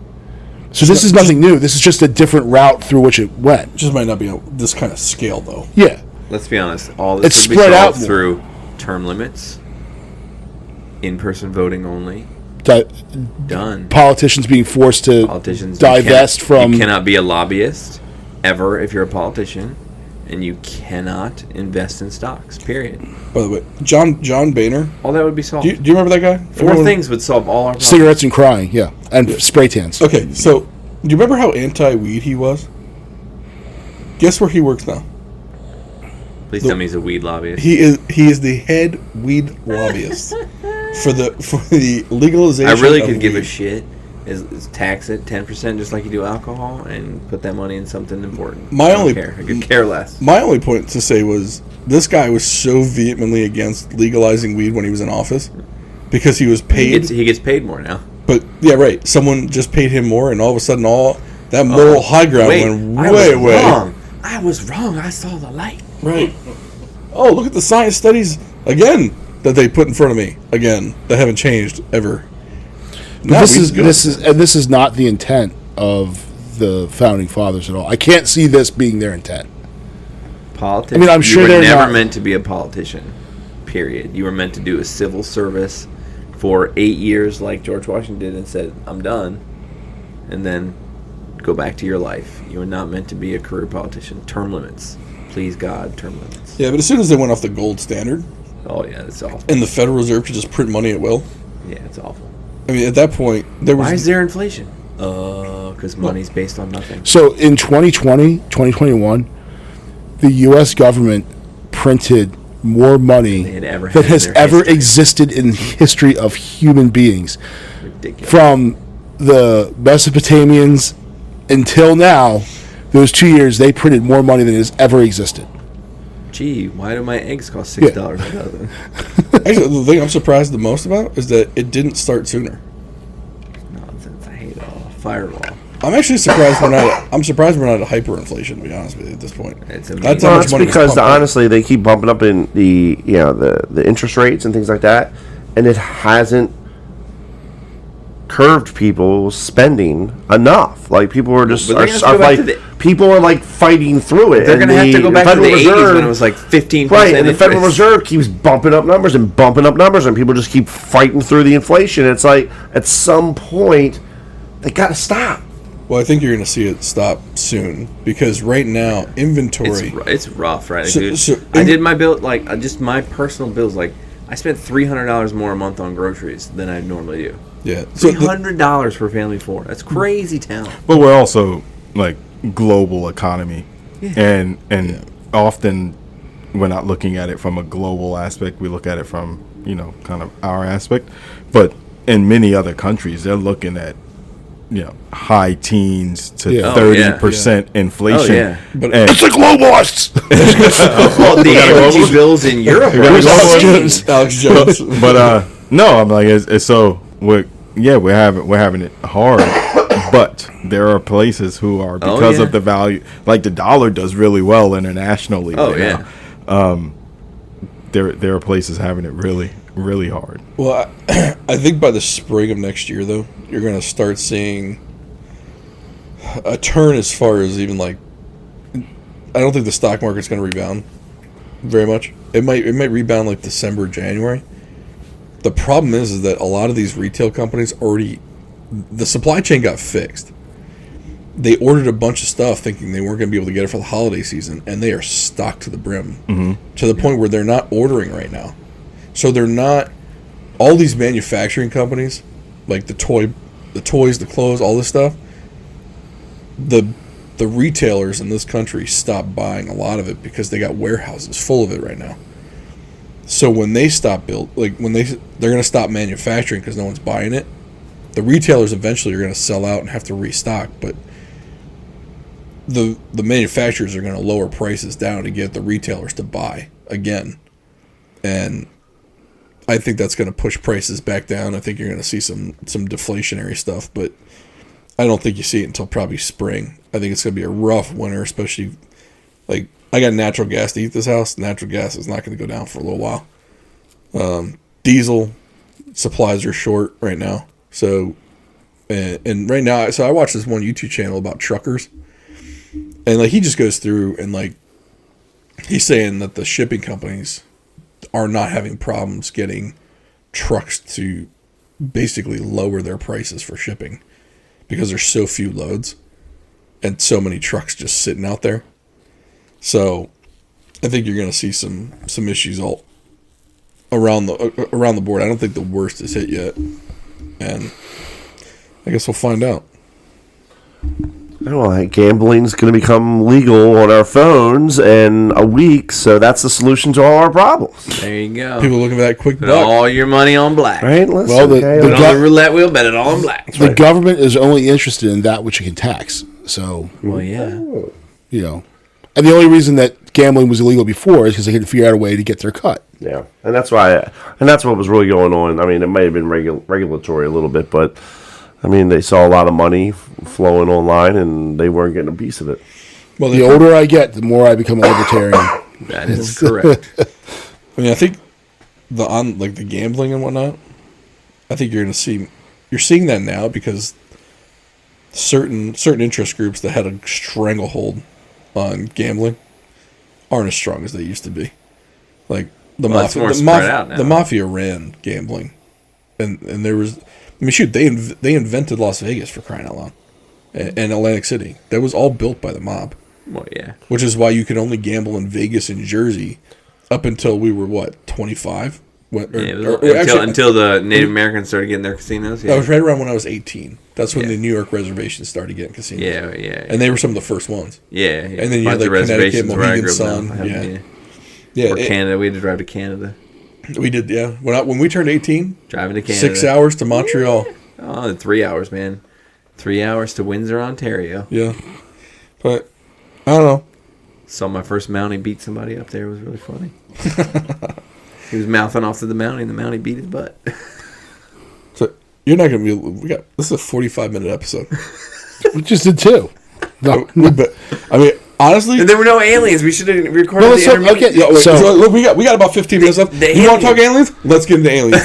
So this is nothing new. This is just a different route through which it went. Just might not be on this kind of scale though. Yeah. Let's be honest. All this It's can be spread out solved more. through term limits, in-person voting only. That Done. politicians being forced to Politicians divest from. You cannot be a lobbyist ever if you're a politician, and you cannot invest in stocks. Period. By the way, John Boehner. All that would be solved. Do you remember that guy? Four Everyone- things would solve all our problems. Cigarettes and crying, yeah, and spray tans. Okay, so do you remember how anti-weed he was? Guess where he works now? Please tell me he's a weed lobbyist. He is the head weed lobbyist for the legalization. I really of could give a weed. shit. Is tax it 10% just like you do alcohol and put that money in something important. My I don't only- care. I could care less. My only point to say was this guy was so vehemently against legalizing weed when he was in office because he was He paid. gets paid more now. But yeah, right. Someone just paid him more, and all of a sudden, all that moral high ground went I way, was way. wrong. I was wrong. I saw the light. Right. Oh, look at the science studies again, that they put in front of me again, that haven't changed ever. But this is not the intent of the founding fathers at all. I can't see this being their intent. Politics. I mean, I'm sure you were they're never not meant to be a politician. Period. You were meant to do a civil service for 8 years, like George Washington did, and said, "I'm done," and then go back to your life. You were not meant to be a career politician. Term limits, please God, term limits. Yeah, but as soon as they went off the gold standard, Oh yeah, that's awful. and the Federal Reserve could just print money at will. Yeah, it's awful. I mean, at that point, there was. Why is there inflation? Because money's based on nothing. So in 2020, 2021, the U.S. government printed more money They had ever had than in has their ever history. existed in the history of human beings. Ridiculous. From the Mesopotamians until now, those 2 years, they printed more money than has ever existed. Gee, why do my eggs cost $6 a dozen? Actually, the thing I'm surprised the most about is that it didn't start sooner. Nonsense. I hate all firewall. I'm actually surprised we're not. I'm surprised we're not at hyperinflation. To be honest with you, at this point, It's amazing. that's how Well, much it's money was because pumped in. honestly, they keep bumping up in the interest rates and things like that, and it hasn't curbed people's spending enough. Like people are just But they're gonna have to are go back like to the- people are like fighting through it. They're and going to have to go back to the Federal 80s when Reserve- it was like 15%. right, and the Federal interest. Reserve keeps bumping up numbers and bumping up numbers, and people just keep fighting through the inflation. It's like at some point they got to stop. Well, I think you're going to see it stop soon because right now inventory. It's rough, right, So- dude? so I did my bill, like, just my personal bills. Like, I spent $300 more a month on groceries than I normally do. Yeah, so $300 for a family of four. That's crazy town. But we're also like global economy, and often we're not looking at it from a global aspect. We look at it from kind of our aspect. But in many other countries, they're looking at high teens to Yeah. 30% inflation. Oh, yeah. But- And- It's the globalists. Well, the energy bills in Europe are Alex Jones. but no, I'm like it's so we're having it hard, but there are places who are because yeah. of the value, like the dollar does really well internationally. Oh, right yeah. now. There are places having it really really hard. Well, I think by the spring of next year, though, you're going to start seeing a turn as far as even like. I don't think the stock market's going to rebound very much. It might rebound like December, January. The problem is that a lot of these retail companies the supply chain got fixed. They ordered a bunch of stuff thinking they weren't going to be able to get it for the holiday season, and they are stocked to the brim to the point where they're not ordering right now. So they're not. All these manufacturing companies, like the toys, the clothes, all this stuff. The retailers in this country stopped buying a lot of it because they got warehouses full of it right now. So when they stop they're going to stop manufacturing because no one's buying it. The retailers eventually are going to sell out and have to restock, but the manufacturers are going to lower prices down to get the retailers to buy again. And I think that's going to push prices back down. I think you're going to see some deflationary stuff, but I don't think you see it until probably spring. I think it's going to be a rough winter, especially like I got natural gas to heat this house. Natural gas is not going to go down for a little while. Diesel supplies are short right now. So, and right now, so I watch this one YouTube channel about truckers, and like he just goes through and like he's saying that the shipping companies are not having problems getting trucks to basically lower their prices for shipping because there's so few loads and so many trucks just sitting out there. So I think you're going to see some issues all around the board. I don't think the worst is hit yet, and I guess we'll find out. I don't know, like gambling's going to become legal on our phones in a week, so that's the solution to all our problems, There you go. People looking for that quick Put buck. all your money on black. right? Listen, Well, okay, the Put it on the roulette wheel, bet it all on black. The government is only interested in that which it can tax. So, Well, yeah. and the only reason that gambling was illegal before is because they couldn't figure out a way to get their cut. yeah, and that's why, and that's what was really going on. I mean, it may have been regulatory a little bit, but I mean, they saw a lot of money flowing online, and they weren't getting a piece of it. Well, The older I get, the more I become a libertarian. That is correct. I mean, I think the gambling and whatnot, I think you're seeing that now because certain interest groups that had a stranglehold on gambling aren't as strong as they used to be. Like the mafia ran gambling, and there was, I mean, shoot, they invented Las Vegas, for crying out loud, and Atlantic City. That was all built by the mob. Well, yeah. Which is why you could only gamble in Vegas and Jersey up until we were 25. Until the Native Americans started getting their casinos. Yeah. That was right around when I was 18. That's when the New York reservations started getting casinos. Yeah. And they were some of the first ones. Yeah. And then you had Connecticut, Mohegan Sun. Yeah. Or Canada. We had to drive to Canada. We did, yeah. When we turned 18, driving to Canada. 6 hours to Montreal. Oh, 3 hours, man. 3 hours to Windsor, Ontario. Yeah. But, I don't know. Saw my first Mountie beat somebody up there. It was really funny. He was mouthing off to the Mountie, and the Mountie beat his butt. So, you're not going to be... This is a 45-minute episode. We just did 2. No. But, I mean... Honestly, and there were no aliens. We should have recorded the interview. Okay, so look, we got about 15 minutes left. You want to talk aliens? Let's get into aliens.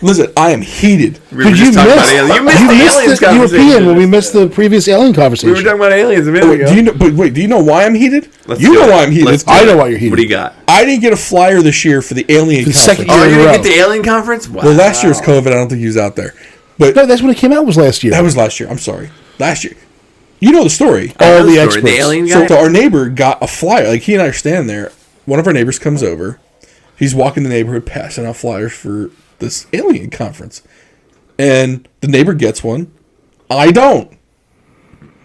Because I am heated. We were just talking about aliens. You missed the aliens conversation. European when we missed the previous alien conversation. We were talking about aliens a minute ago. Do you know why I'm heated? You know why I'm heated. I know why you're heated. What do you got? I didn't get a flyer this year for the alien conference. Second year in a you row. didn't get the alien conference? Wow. Well, last year's COVID. I don't think he was out there. But no, that's when it came out. Was last year. That was last year. I'm sorry. Last year. You know the story. All the experts. The alien guy? So our neighbor got a flyer. Like, he and I are standing there. One of our neighbors comes over. He's walking the neighborhood passing out flyers for this alien conference. And the neighbor gets one. I don't.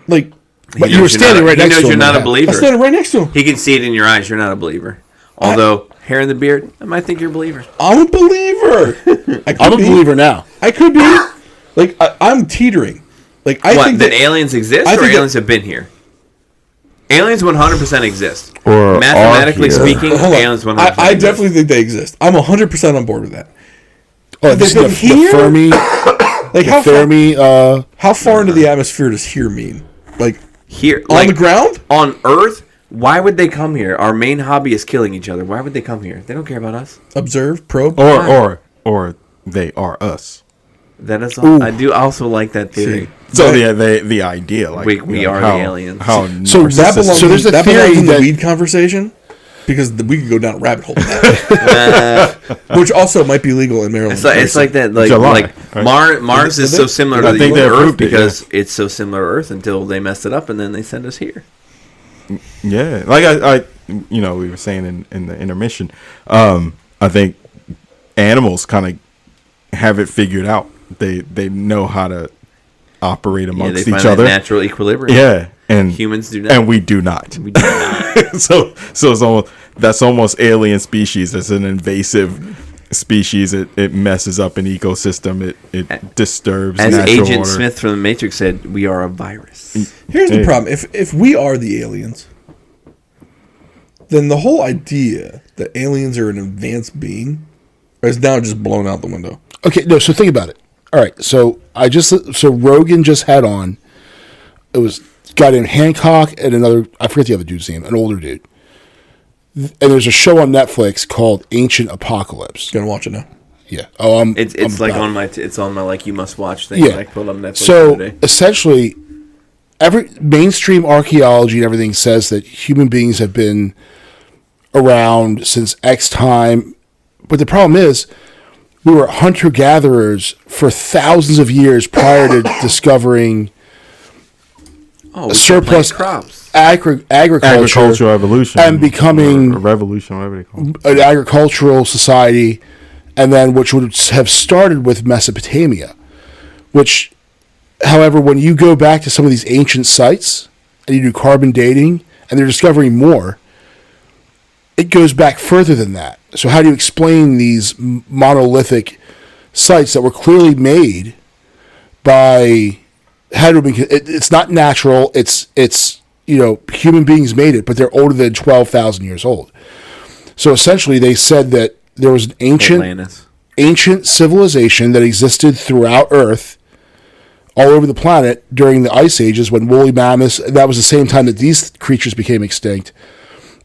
Like, but you were standing right next to him. He knows you're not a believer. I'm standing right next to him. He can see it in your eyes. You're not a believer. Although, hair in the beard, I might think you're a believer. I'm a believer. I'm a believer now. I could be. Like, I'm teetering. Like, I think that aliens exist, or aliens have been here? Aliens 100% exist. Or mathematically speaking, aliens 100% I definitely think they exist. I'm 100% on board with that. Oh, this is the Fermi. Like, how far into the atmosphere does here mean? Like, here on the ground? On Earth? Why would they come here? Our main hobby is killing each other. Why would they come here? They don't care about us. Observe, probe, or they are us. That is all. I do also like that theory. So the idea, like we are the aliens. So that belongs. So there's a that theory in the weed conversation, because we could go down a rabbit hole. Which also might be legal in Maryland. It's like that. Mars is so similar to the Earth because it's so similar to Earth until they messed it up and then they send us here. Yeah, like I we were saying in the intermission, I think animals kind of have it figured out. They know how to operate amongst each other. Natural equilibrium. Yeah, and humans do not, and we do not. We do not. so it's almost alien species. It's an invasive species. It messes up an ecosystem. It disturbs as natural Agent order. Smith from The Matrix said, we are a virus. Here's the problem: if we are the aliens, then the whole idea that aliens are an advanced being is now just blown out the window. Okay, no. So think about it. All right, so Rogan just had on. It was a guy named Hancock and another. I forget the other dude's name. An older dude. And there's a show on Netflix called Ancient Apocalypse. Gonna watch it now. Yeah. Oh, It's on my like you must watch thing. Yeah. I pulled up Netflix so today. Essentially, every mainstream archaeology and everything says that human beings have been around since X time, but the problem is, we were hunter-gatherers for thousands of years prior to discovering surplus crops, agricultural evolution, and becoming a revolution, whatever they call it. An agricultural society, and then which would have started with Mesopotamia. Which, however, when you go back to some of these ancient sites and you do carbon dating, and they're discovering more, it goes back further than that. So how do you explain these monolithic sites that were clearly made by it's not natural. It's human beings made it, but they're older than 12,000 years old. So essentially, they said that there was an ancient civilization that existed throughout Earth, all over the planet during the ice ages when woolly mammoths. That was the same time that these creatures became extinct.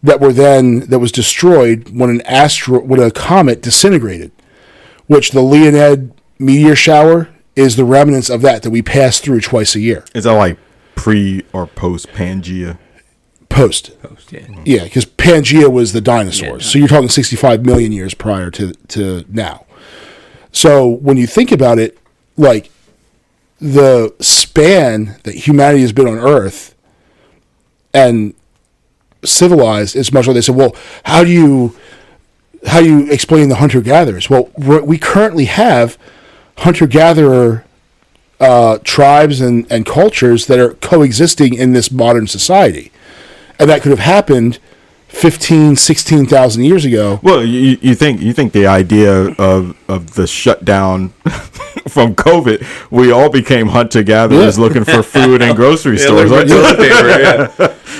that was destroyed when when a comet disintegrated, which the Leonid meteor shower is the remnants of that we pass through twice a year. Is that like pre or post Pangea? Post, yeah. Yeah, because Pangea was the dinosaurs. So you're talking 65 million years prior to now. So when you think about it, like the span that humanity has been on Earth and civilized is much like they said, well, how do you explain the hunter-gatherers? Well, we currently have hunter-gatherer tribes and cultures that are coexisting in this modern society. And that could have happened 15, 16,000 years ago. Well, you think the idea of the shutdown from COVID, we all became hunter-gatherers looking for food in grocery stores. Right?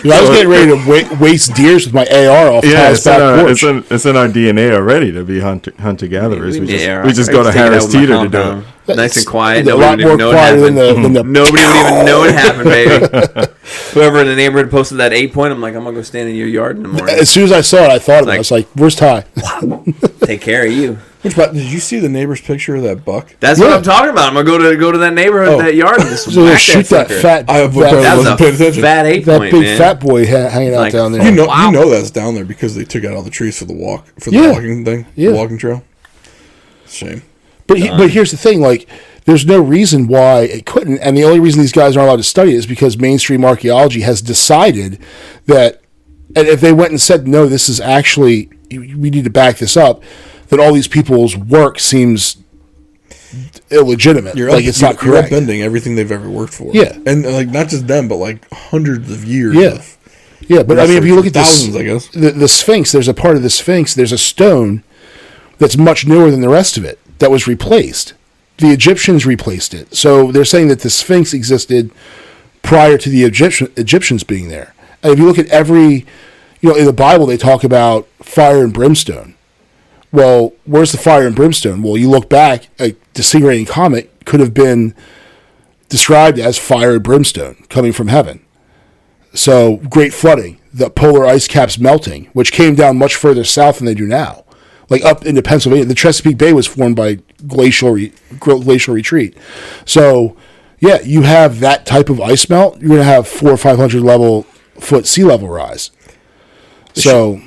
I was getting ready to waste deers with my AR off Ty's back porch. It's in our DNA already to be hunter-gatherers. We just go to Harris Teeter to do it. Nice and quiet. A lot more quiet than the Nobody would even know it happened, baby. Whoever in the neighborhood posted that 8-point, I'm like, I'm going to go stand in your yard in the morning. As soon as I saw it, I thought of it. I was like, where's Ty? Take care of you. Did you see the neighbor's picture of that buck? That's what I'm talking about. I'm going to go to that neighborhood, that yard, and just so shoot that fat. That's a fat 8-point, that big fat boy hanging out down there. You know that's down there because they took out all the trees for the walking thing, the walking trail. Shame. But here's the thing, like, there's no reason why it couldn't, and the only reason these guys aren't allowed to study it is because mainstream archaeology has decided that, and if they went and said, no, this is actually, we need to back this up, then all these people's work seems illegitimate. It's not correct. You're upending everything they've ever worked for. Yeah. And like not just them, but like hundreds of years. Yeah, but I mean, if you look at thousands, I guess. The Sphinx, there's a part of the Sphinx, there's a stone that's much newer than the rest of it that was replaced. The Egyptians replaced it. So they're saying that the Sphinx existed prior to the Egyptians being there. And if you look at in the Bible, they talk about fire and brimstone. Well, where's the fire and brimstone? Well, you look back, a disintegrating comet could have been described as fire and brimstone coming from heaven. So great flooding, the polar ice caps melting, which came down much further south than they do now. Like up into Pennsylvania, the Chesapeake Bay was formed by glacial retreat. So, yeah, you have that type of ice melt. You're going to have 400 or 500 foot sea level rise. This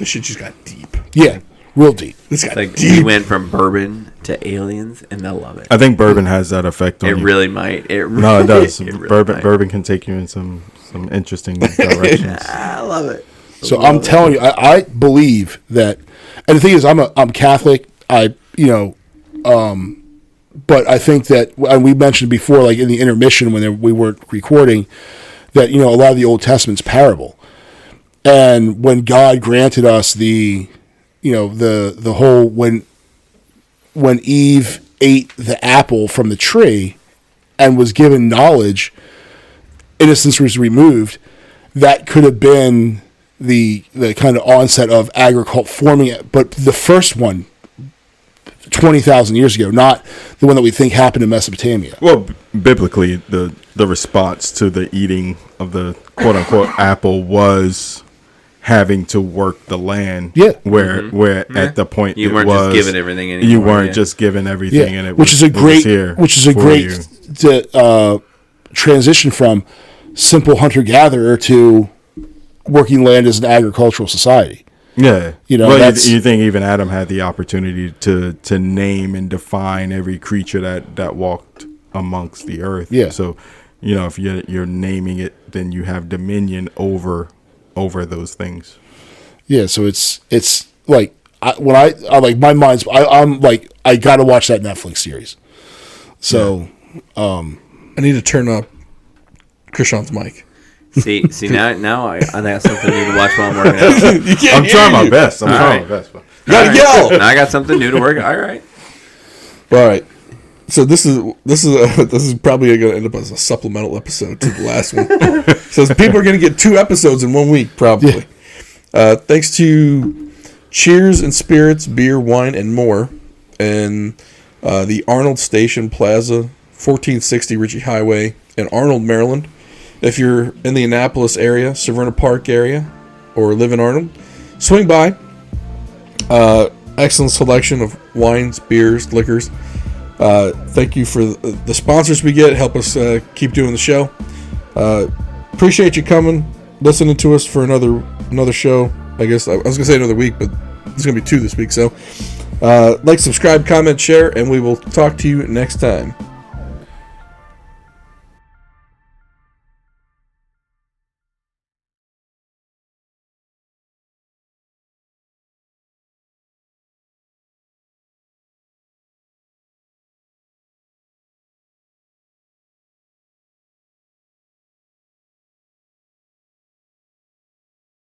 shit just got deep. Yeah, real deep. This got deep. We went from bourbon to aliens, and they'll love it. I think bourbon has that effect on you. It really might. No, it does. Bourbon can take you in some interesting directions. I love it. So I'm telling you, I believe that. And the thing is, I'm Catholic. But I think that, and we mentioned before, like in the intermission when we were recording, that a lot of the Old Testament's parable, and when God granted us the whole when Eve ate the apple from the tree and was given knowledge, innocence was removed. That could have been the kind of onset of agriculture forming it, but the first one 20,000 years ago, not the one that we think happened in Mesopotamia. Well, biblically, the response to the eating of the quote unquote apple was having to work the land. Yeah. Where at the point you weren't just given everything anymore. You weren't just given everything, and which is a great transition from simple hunter-gatherer to working land as an agricultural society. Yeah. You think even Adam had the opportunity to name and define every creature that walked amongst the earth. Yeah. So, if you're naming it, then you have dominion over those things. Yeah. So it's like my mind's I'm like I gotta watch that Netflix series. So I need to turn up Krishan's mic. See now I got something new to watch while I'm working out. I'm trying my best. You gotta yell. Now I got something new to work. All right. All right. So this is probably going to end up as a supplemental episode to the last one. So people are going to get 2 episodes in 1 week probably. Yeah. Thanks to Cheers and Spirits, Beer, Wine, and More, and the Arnold Station Plaza, 1460 Ritchie Highway in Arnold, Maryland. If you're in the Annapolis area, Severna Park area, or live in Arnold, swing by. Excellent selection of wines, beers, liquors. Thank you for the sponsors we get. Help us keep doing the show. Appreciate you coming, listening to us for another show. I guess I was going to say another week, but there's going to be 2 this week. So like, subscribe, comment, share, and we will talk to you next time.